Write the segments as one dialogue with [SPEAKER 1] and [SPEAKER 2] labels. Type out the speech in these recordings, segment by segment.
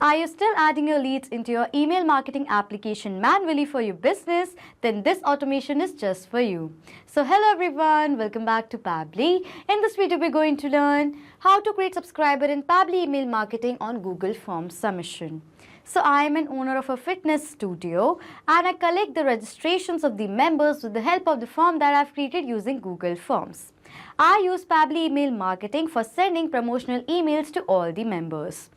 [SPEAKER 1] Are you still adding your leads into your email marketing application manually for your business? Then this automation is just for you. So hello everyone, welcome back to Pabbly. In this video we're going to learn how to create subscriber in Pabbly email marketing on Google Forms submission. So I am an owner of a fitness studio and I collect the registrations of the members with the help of the form that I've created using Google Forms. I use Pabbly email marketing for sending promotional emails to all the members.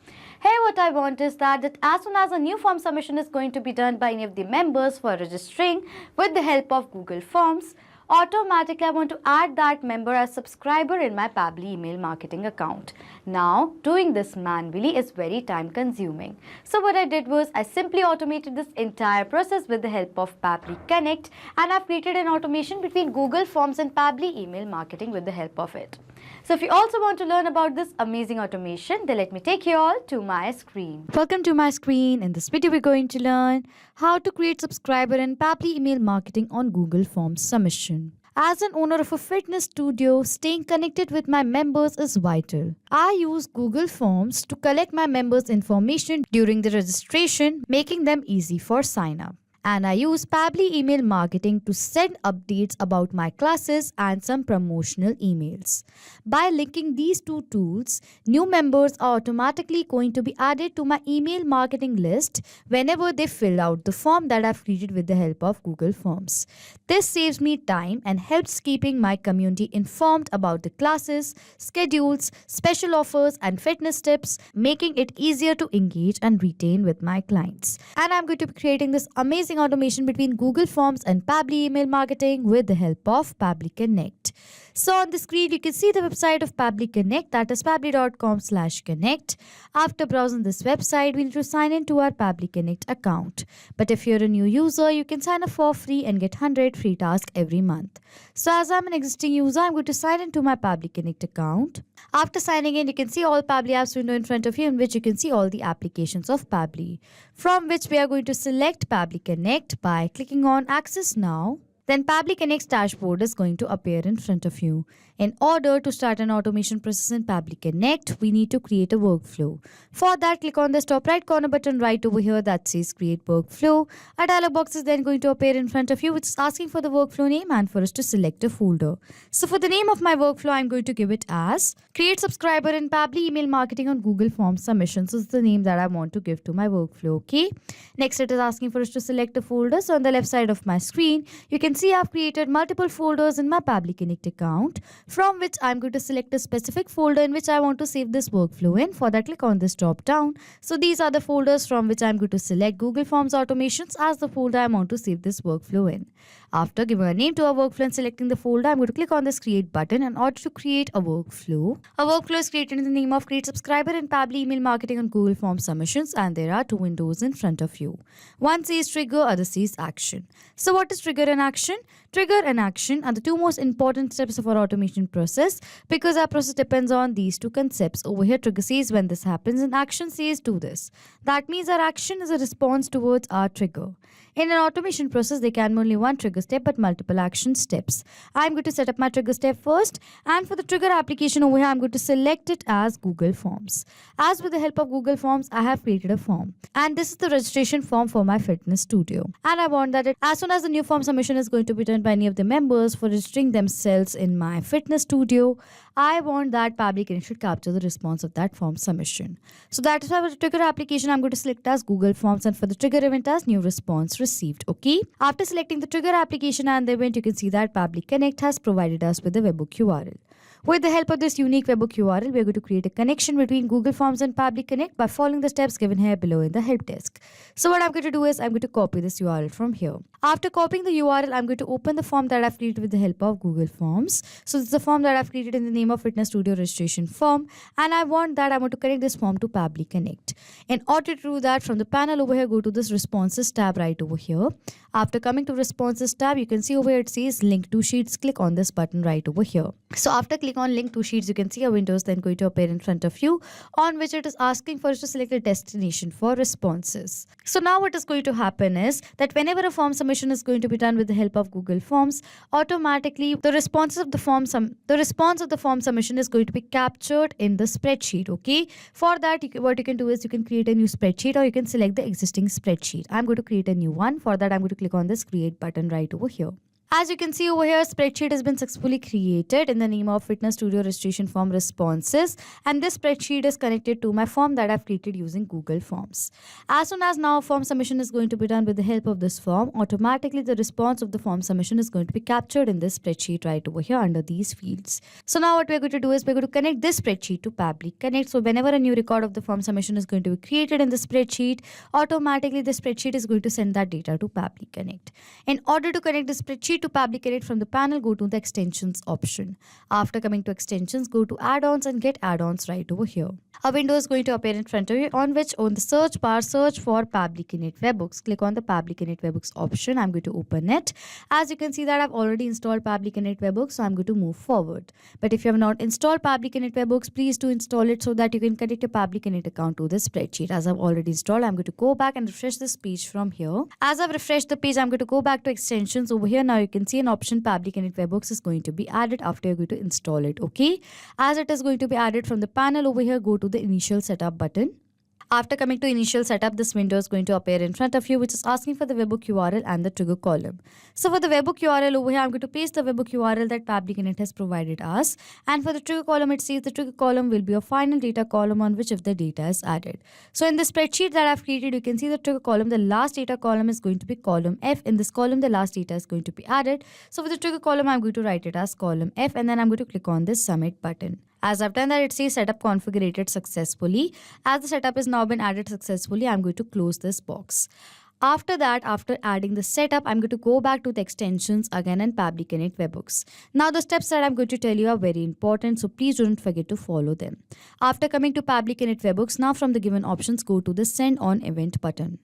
[SPEAKER 1] Here what I want is that as soon as a new form submission is going to be done by any of the members for registering with the help of Google Forms, automatically I want to add that member as subscriber in my Pabbly email marketing account. Now doing this manually is very time consuming. So what I did was I simply automated this entire process with the help of Pabbly Connect, and I've created an automation between Google Forms and Pabbly email marketing with the help of it. So if you also want to learn about this amazing automation, then let me take you all to my screen. Welcome to my screen. In this video, we're going to learn how to create subscriber in Pabbly email marketing on Google Forms submission. As an owner of a fitness studio, staying connected with my members is vital. I use Google Forms to collect my members' information during the registration, making them easy for sign up. And I use Pabbly email marketing to send updates about my classes and some promotional emails. By linking these two tools, new members are automatically going to be added to my email marketing list whenever they fill out the form that I've created with the help of Google Forms. This saves me time and helps keeping my community informed about the classes, schedules, special offers and fitness tips, making it easier to engage and retain with my clients. And I'm going to be creating this amazing automation between Google Forms and Pabbly email marketing with the help of Pabbly Connect. So on the screen, you can see the website of Pabbly Connect, that is pabbly.com/connect. After browsing this website, we need to sign in to our Pabbly Connect account. But if you're a new user, you can sign up for free and get 100 free tasks every month. So as I'm an existing user, I'm going to sign in to my Pabbly Connect account. After signing in, you can see all Pabbly apps window in front of you, in which you can see all the applications of Pabbly, from which we are going to select Pabbly Connect by clicking on Access Now. Then Pabbly Connect's dashboard is going to appear in front of you. In order to start an automation process in Pabbly Connect, we need to create a workflow. For that, click on this top right corner button right over here that says Create Workflow. A dialog box is then going to appear in front of you, which is asking for the workflow name and for us to select a folder. So for the name of my workflow, I'm going to give it as Create Subscriber in Pabbly Email Marketing on Google Forms Submissions. This is the name that I want to give to my workflow. Okay. Next, it is asking for us to select a folder. So on the left side of my screen, you can see I've created multiple folders in my Pabbly Connect account, from which I'm going to select a specific folder in which I want to save this workflow in. For that, click on this drop down. So these are the folders from which I'm going to select Google Forms Automations as the folder I want to save this workflow in. After giving a name to our workflow and selecting the folder, I'm going to click on this Create button in order to create a workflow. A workflow is created in the name of Create Subscriber in Pabbly Email Marketing on Google Forms Submissions, and there are two windows in front of you. One says Trigger, other says Action. So what is Trigger and Action? Trigger and action are the two most important steps of our automation process, because our process depends on these two concepts. Over here, trigger says when this happens and action says do this. That means our action is a response towards our trigger. In an automation process, there can be only one trigger step but multiple action steps. I'm going to set up my trigger step first, and for the trigger application over here, I'm going to select it as Google Forms. As with the help of Google Forms, I have created a form, and this is the registration form for my fitness studio. And I want that as soon as the new form submission is going to be done by any of the members for registering themselves in my fitness studio, I want that Pabbly Connect should capture the response of that form submission. So that is why for the trigger application, I'm going to select as Google Forms, and for the trigger event as new response received. Okay. After selecting the trigger application and the event, you can see that Pabbly Connect has provided us with a webhook URL. With the help of this unique webhook URL, we are going to create a connection between Google Forms and Pabbly Connect by following the steps given here below in the help desk. So what I'm going to do is I'm going to copy this URL from here. After copying the URL, I'm going to open the form that I've created with the help of Google Forms. So this is the form that I've created in the name of Fitness Studio Registration Form, and I want to connect this form to Pabbly Connect. In order to do that, from the panel over here, go to this Responses tab right over here. After coming to Responses tab, you can see over here it says Link to Sheets. Click on this button right over here. So after clicking click on link to sheets, you can see a window is then going to appear in front of you, on which it is asking for us to select a destination for responses. So now what is going to happen is that whenever a form submission is going to be done with the help of Google Forms, automatically the response of the form submission is going to be captured in the spreadsheet. Okay, for that what you can do is you can create a new spreadsheet, or you can select the existing spreadsheet. I'm going to create a new one. For that I'm going to click on this create button right over here. As you can see over here, spreadsheet has been successfully created in the name of Fitness Studio Registration Form Responses, and this spreadsheet is connected to my form that I've created using Google Forms. As soon as now form submission is going to be done with the help of this form, automatically the response of the form submission is going to be captured in this spreadsheet right over here under these fields. So now what we're going to do is we're going to connect this spreadsheet to Pabbly Connect. So whenever a new record of the form submission is going to be created in the spreadsheet, automatically the spreadsheet is going to send that data to Pabbly Connect. In order to connect the spreadsheet to Pabbly Connect, from the panel, go to the extensions option. After coming to extensions, go to add-ons and get add-ons right over here. A window is going to appear in front of you, on which on the search bar, search for Pabbly Connect Webhooks. Click on the Pabbly Connect Webhooks option. I'm going to open it. As you can see that I've already installed Pabbly Connect Webhooks, so I'm going to move forward. But if you have not installed Pabbly Connect Webhooks, please do install it so that you can connect a Pabbly Connect account to the spreadsheet. As I've already installed, I'm going to go back and refresh this page from here. As I've refreshed the page, I'm going to go back to extensions. Over here now you can see an option Pabbly Connect Webhooks is going to be added after you're going to install it. Okay, as it is going to be added from the panel over here, go to the initial setup button. After coming to initial setup, this window is going to appear in front of you, which is asking for the webhook URL and the trigger column. So for the webhook URL over here, I'm going to paste the webhook URL that Pabbly Connect has provided us. And for the trigger column, it says the trigger column will be a final data column on which if the data is added. So in the spreadsheet that I've created, you can see the trigger column, the last data column is going to be column F. In this column, the last data is going to be added. So for the trigger column, I'm going to write it as column F, and then I'm going to click on this submit button. As I've done that, it says setup configured successfully. As the setup has now been added successfully, I'm going to close this box. After that, after adding the setup, I'm going to go back to the extensions again and Pabbly Connect Webhooks. Now the steps that I'm going to tell you are very important, so please don't forget to follow them. After coming to Pabbly Connect Webhooks, now from the given options, go to the send on event button.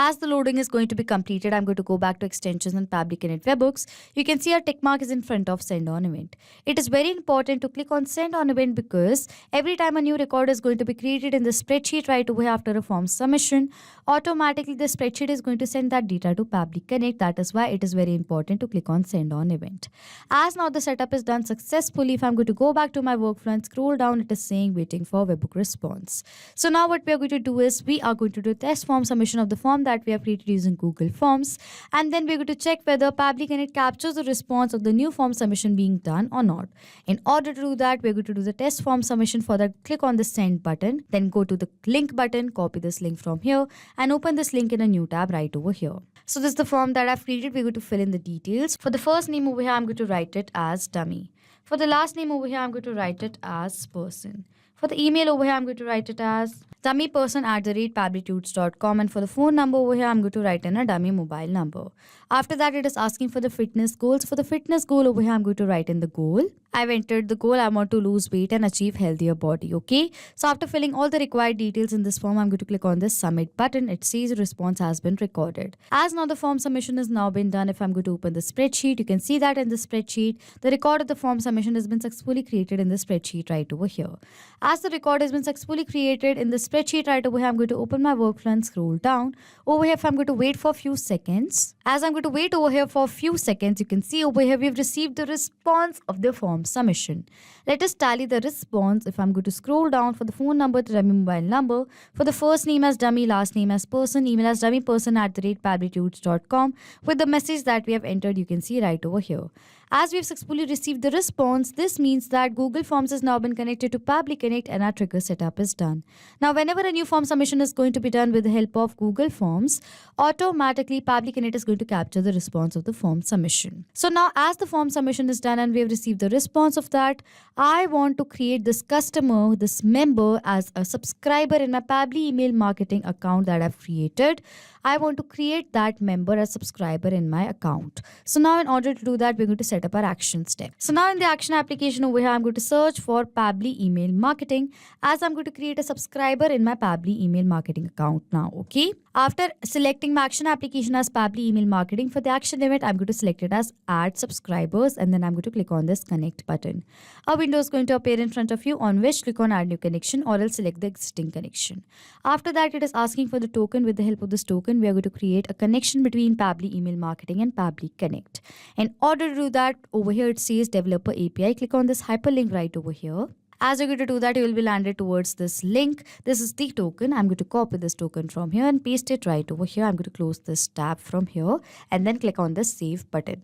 [SPEAKER 1] As the loading is going to be completed, I'm going to go back to extensions and Pabbly Connect Webhooks. You can see our tick mark is in front of send on event. It is very important to click on send on event because every time a new record is going to be created in the spreadsheet right away after a form submission, automatically the spreadsheet is going to send that data to Pabbly Connect. That is why it is very important to click on send on event. As now the setup is done successfully, if I'm going to go back to my workflow and scroll down, it is saying waiting for webhook response. So now what we are going to do is we are going to do test form submission of the form that we have created using Google Forms, and then we're going to check whether Pabbly Connect captures the response of the new form submission being done or not. In order to do that, we're going to do the test form submission. For that, click on the send button, then go to the link button, copy this link from here and open this link in a new tab right over here. So this is the form that I've created. We're going to fill in the details. For the first name over here, I'm going to write it as dummy. For the last name over here, I'm going to write it as person. For the email over here, I'm going to write it as dummyperson@pabblytudes.com, and for the phone number over here, I'm going to write in a dummy mobile number. After that, it is asking for the fitness goals. For the fitness goal over here, I'm going to write in the goal. I've entered the goal. I want to lose weight and achieve healthier body. Okay. So after filling all the required details in this form, I'm going to click on this submit button. It says the response has been recorded. As now the form submission has now been done, if I'm going to open the spreadsheet, you can see that in the spreadsheet, the record of the form submission has been successfully created in the spreadsheet right over here. As the record has been successfully created in the spreadsheet right over here, I'm going to open my workflow and scroll down. Over here, if I'm going to wait for a few seconds. As I'm going to wait over here for a few seconds, you can see over here we've received the response of the form submission. Let us tally the response. If I'm going to scroll down, for the phone number, the dummy mobile number, for the first name as dummy, last name as person, email as dummyperson@pabblytudes.com with the message that we have entered, you can see right over here. As we've successfully received the response, this means that Google Forms has now been connected to Pabbly Connect and our trigger setup is done. Now, whenever a new form submission is going to be done with the help of Google Forms, automatically Pabbly Connect is going to capture the response of the form submission. So now, as the form submission is done and we have received the response of that, I want to create this customer, this member as a subscriber in my Pabbly email marketing account that I've created. I want to create that member as subscriber in my account. So now in order to do that, we're going to set set up our action step. So now in the action application over here, I'm going to search for Pabbly email marketing, as I'm going to create a subscriber in my Pabbly email marketing account now. Okay. After selecting my action application as Pabbly email marketing, for the action event, I'm going to select it as add subscribers, and then I'm going to click on this connect button. A window is going to appear in front of you, on which click on add new connection, or else select the existing connection. After that, it is asking for the token. With the help of this token, we are going to create a connection between Pabbly email marketing and Pabbly Connect. In order to do that, over here it says developer API. Click on this hyperlink right over here. As you're going to do that, you will be landed towards this link. This is the token. I'm going to copy this token from here and paste it right over here. I'm going to close this tab from here and then click on the save button.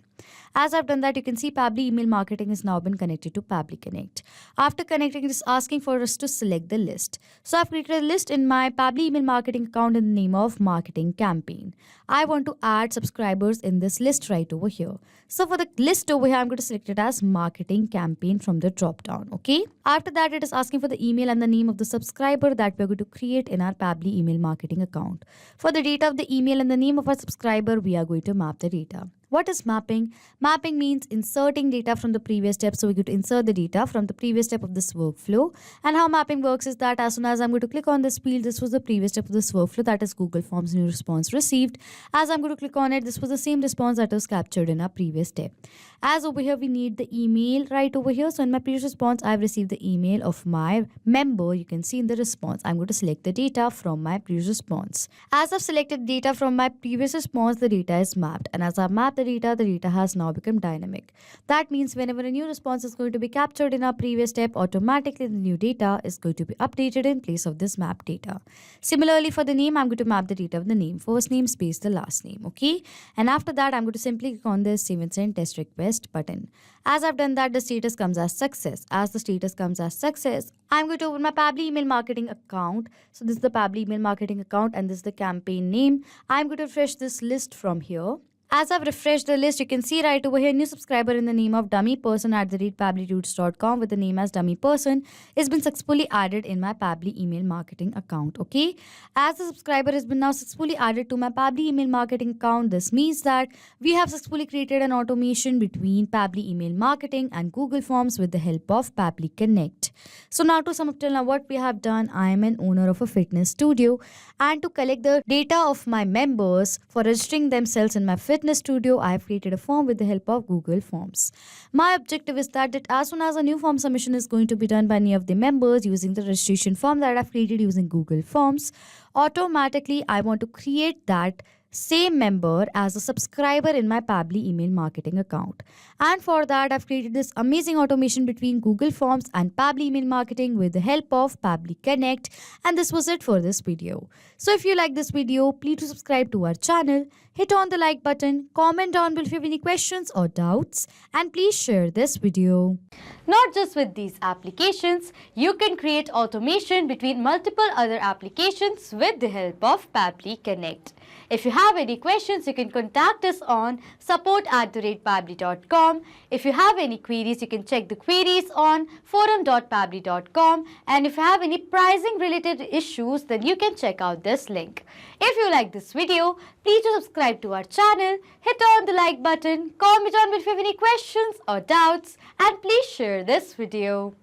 [SPEAKER 1] As I've done that, you can see Pabbly email marketing has now been connected to Pabbly Connect. After connecting, it is asking for us to select the list. So I've created a list in my Pabbly email marketing account in the name of marketing campaign. I want to add subscribers in this list right over here. So for the list over here, I'm going to select it as marketing campaign from the drop down. Okay. After that, it is asking for the email and the name of the subscriber that we're going to create in our Pabbly email marketing account. For the data of the email and the name of our subscriber, we are going to map the data. What is mapping? Mapping means inserting data from the previous step. So we're going to insert the data from the previous step of this workflow. And how mapping works is that as soon as I'm going to click on this field, this was the previous step of this workflow, that is Google Forms new response received. As I'm going to click on it, this was the same response that was captured in our previous step. As over here, we need the email right over here. So in my previous response, I've received the email of my member. You can see in the response, I'm going to select the data from my previous response. As I've selected data from my previous response, the data is mapped. And as I've mapped the data has now become dynamic. That means whenever a new response is going to be captured in our previous step, automatically the new data is going to be updated in place of this map data. Similarly, for the name, I'm going to map the data of the name, first name space the last name. Okay. And after that, I'm going to simply click on this save and send test request button. As I've done that, the status comes as success. As the status comes as success, I'm going to open my Pabbly email marketing account. So this is the Pabbly email marketing account and this is the campaign name. I'm going to refresh this list from here. As I've refreshed the list, you can see right over here, new subscriber in the name of dummyperson@pabblytudes.com with the name as dummy person has been successfully added in my Pabbly email marketing account. Okay. As the subscriber has been now successfully added to my Pabbly email marketing account, this means that we have successfully created an automation between Pabbly email marketing and Google Forms with the help of Pabbly Connect. So now to sum up till now what we have done, I am an owner of a fitness studio, and to collect the data of my members for registering themselves in my fitness studio, I have created a form with the help of Google Forms. My objective is that as soon as a new form submission is going to be done by any of the members using the registration form that I've created using Google Forms, automatically I want to create that same member as a subscriber in my Pabbly email marketing account. And for that, I've created this amazing automation between Google Forms and Pabbly email marketing with the help of Pabbly Connect. And this was it for this video. So if you like this video, please do subscribe to our channel, hit on the like button, comment down below if you have any questions or doubts, and please share this video. Not just with these applications, you can create automation between multiple other applications with the help of Pabbly Connect. If you have any questions, you can contact us on support@pabbly.com. If you have any queries, you can check the queries on forum.pabbly.com. And if you have any pricing related issues, then you can check out this link. If you like this video, please do subscribe to our channel, hit on the like button, comment on if you have any questions or doubts, and please share this video.